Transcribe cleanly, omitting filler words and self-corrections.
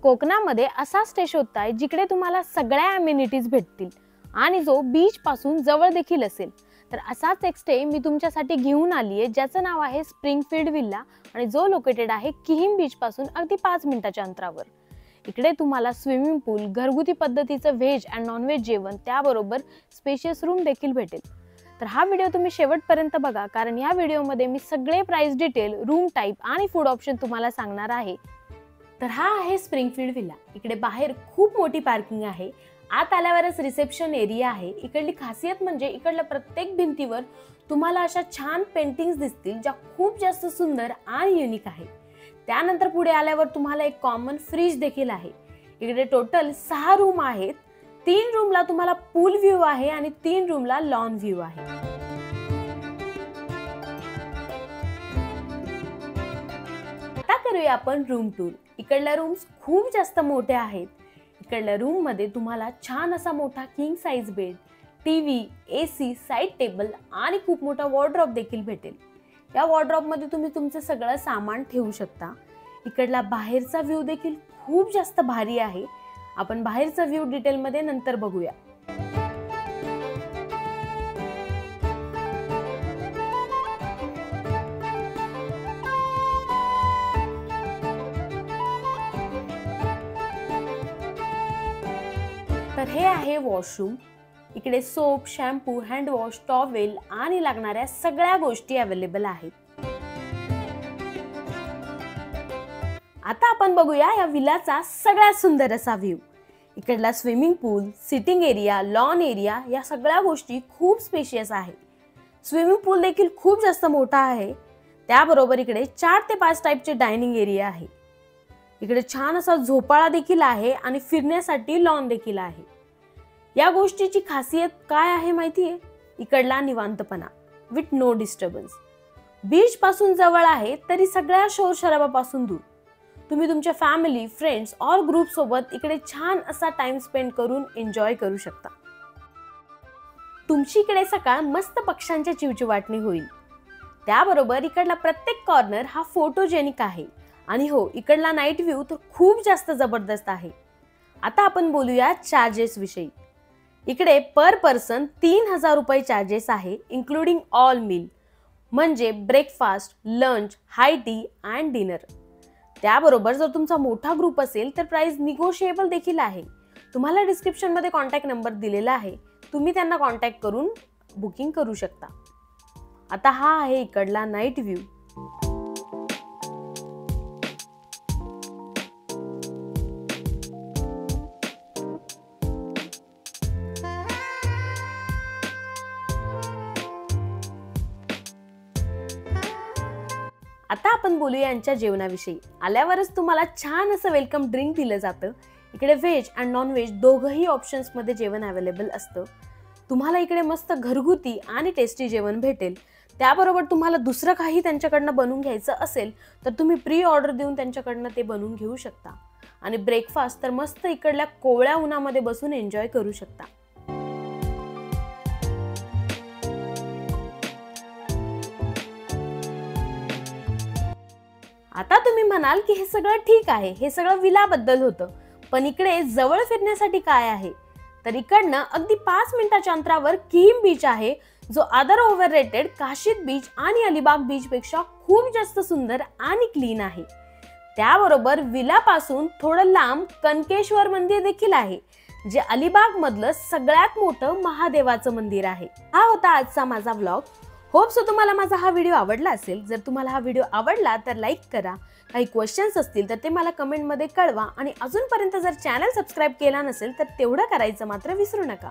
कोकणामध्ये असा स्टे शोधताय जिकडे तुम्हाला सगळ्या अमेनिटीज भेटतील आणि जो बीच पासून जवळ देखील असेल। तर असाच एक स्टे मी तुमच्यासाठी घेऊन आली आहे, ज्याचं नाव आहे स्प्रिंगफील्ड विल्ला आणि जो लोकेटेड आहे किहीम बीच पासून अगदी 5 मिनिटाच्या अंतरावर। इकडे तुम्हाला स्विमिंग पूल, घरगुती पद्धतीचं व्हेज अँड नॉन व्हेज जेवण, त्याबरोबर स्पेशियस रूम देखील भेटेल। तर हा व्हिडिओ तुम्ही शेवटपर्यंत बघा, कारण या व्हिडिओमध्ये मी सगळे प्राइस डिटेल, रूम टाइप आणि फूड ऑप्शन तुम्हाला सांगणार आहे। तर हा आहे स्प्रिंगफील्ड विल्ला। इकडे बाहेर खूप मोठी पार्किंग आहे, आत आल्यावरच रिसेप्शन एरिया आहे। इकडली खासियत म्हणजे इकडल्या प्रत्येक भिंतीवर तुम्हाला अशा छान पेंटिंग्स दिसतील, ज्या खूप जास्त सुंदर आणि युनिक आहेत। त्यानंतर पुढे आल्यावर तुम्हाला एक कॉमन फ्रीज देखील आहे। इकडे टोटल 6 रूम आहेत। 3 रूमला तुम्हाला पूल व्ह्यू आहे आणि 3 रूमला लॉन व्ह्यू आहे। आता करूया आपण रूम टूर। इकडल्या रूम्स खूप जास्त मोठ्या आहेत। इकडल्या रूम मध्ये तुम्हाला छान असा मोठा king size bed, TV, AC, side table आणि खूप मोठा वॉर्डरोब देखील भेटेल। या वॉर्डरोब मध्ये तुम्ही तुमचं सगळं सामान ठेवू शकता। इकडला बाहेरचा व्ह्यू देखील खूप जास्त भारी आहे। आपण बाहेरचा व्ह्यू डिटेल मध्ये नंतर बघूया। तर हे आहे वॉशरूम। इकडे soap, shampoo, hand wash, towel आणि लागणाऱ्या सगळ्या गोष्टी अवेलेबल आहेत। आता आपण बघूया या विलाचा सगळ्यात सुंदर असा व्ह्यू। इकडला स्विमिंग पूल, सिटिंग एरिया, लॉन एरिया या सगळ्या गोष्टी खूप स्पेशियस आहेत। स्विमिंग पूल देखील खूप जास्त मोठा आहे। त्याबरोबर इकडे 4 ते 5 टाइपचे डायनिंग एरिया आहे। इकडे छान असा झोपाळा देखील आहे आणि फिरण्यासाठी लॉन देखील आहे। या गोष्टीची खासियत काय आहे माहितीये? इकडला निवांतपणा विथ नो डिस्टर्बन्स। बीच पासून जवळ आहे तरी सगळ्या शोर शराबापासून दूर। तुम्ही तुमच्या फॅमिली, फ्रेंड्स और ग्रुप सोबत इकडे छान असा टाइम स्पेंड करून एन्जॉय करू शकता। तुमची इकडे सकाळ मस्त पक्ष्यांच्या चिवचिवाटणी होईल। त्याबरोबर इकडला प्रत्येक कॉर्नर हा फोटोजेनिक आहे आणि हो, इकडला नाईट व्ह्यू तर खूप जास्त जबरदस्त आहे। आता आपण बोलूया चार्जेस विषयी। इकडे पर पर्सन 3000 रुपये चार्जेस आहे, इन्क्लुडिंग ऑल मील, म्हणजे breakfast, lunch, high T and dinner. त्याबरोबर जर तुमचा मोठा ग्रुप असेल तर प्राइस निगोशिएबल देखील आहे। तुम्हाला डिस्क्रिप्शन मध्ये कॉन्टॅक्ट नंबर दिलेला आहे, तुम्ही त्यांना कॉन्टॅक्ट करून बुकिंग करू शकता। आता हा आहे इकडला नाईट व्ह्यू। आता आपण बोलूया यांच्या जेवणाविषयी। आल्यावरच तुम्हाला छान असं वेलकम ड्रिंक दिलं जातं। इकडे व्हेज अँड नॉन व्हेज दोघंही ऑप्शन्स मध्ये जेवण अवेलेबल असतं। तुम्हाला इकडे मस्त घरगुती आणि टेस्टी जेवण भेटेल। त्याबरोबर तुम्हाला दुसरं काही त्यांच्याकडनं बनवून घ्यायचं असेल तर तुम्ही प्री ऑर्डर देऊन त्यांच्याकडनं ते बनवून घेऊ शकता। आणि ब्रेकफास्ट तर मस्त इकडल्या कोवळ्या उन्हामध्ये बसून एन्जॉय करू शकता। आता तुम्ही म्हणाल की हे सगळं ठीक आहे, हे सगळं विला बद्दल होतं, पण इकडे जवळ फिरण्यासाठी काय आहे? तर इकडनं अगदी 5 मिनिटाच्या अंतरावर किहीम बीच आहे, जो अदर ओव्हररेटेड काशीद बीच आणि अलिबाग बीच पेक्षा खूप जास्त सुंदर आणि क्लीन आहे। त्याबरोबर विला पासून थोडं लांब कनकेश्वर मंदिर देखील आहे, जे अलिबाग मधलं सगळ्यात मोठं महादेवाचं मंदिर आहे। हा होता आजचा माझा व्लॉग। होप सो तुम्हाला माझा हा व्हिडिओ आवडला असेल। जर तुम्हाला हा व्हिडिओ आवडला तर लाईक करा। काही क्वेश्चन्स असतील तर ते मला कमेंट मध्ये कळवा आणि अजूनपर्यंत जर चॅनल सबस्क्राइब केला नसेल तर तेवढं करायचं मात्र विसरू नका।